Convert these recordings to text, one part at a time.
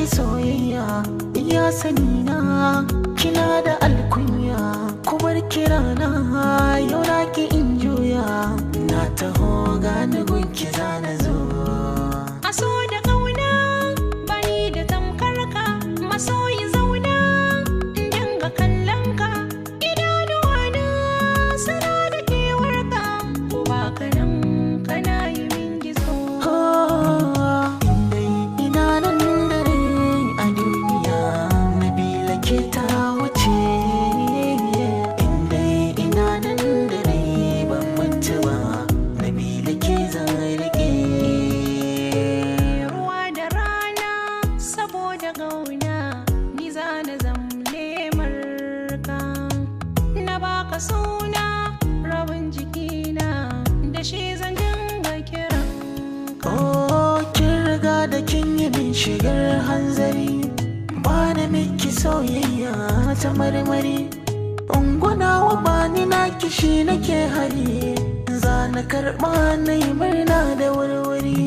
Soyayya iya sani na kina da alkunya kubar kirana yau na ki in juya na taho gani gunki zana zo aso da kauna bani da tamkar ka masoyi zauna in dinga kallon ka idanuwa na sana da kewar ka ko ba ka nan kana yi min gizo suna rabin jikina da shi zan dinga kiran ka. Oh, kin riga da kin yi min shigar hanzari ba na miki soyayya ta marmari unguna ba ni na kishi nake hari za na karɓa na yi murna da wurwuri.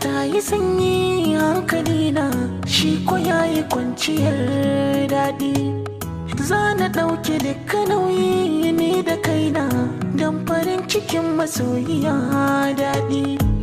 Ta yi sanyi hankali na shi ko yayi kwanciyar daɗi za na ɗauke duka nauyi ni da kaina don farin cikin masoyiya daɗi.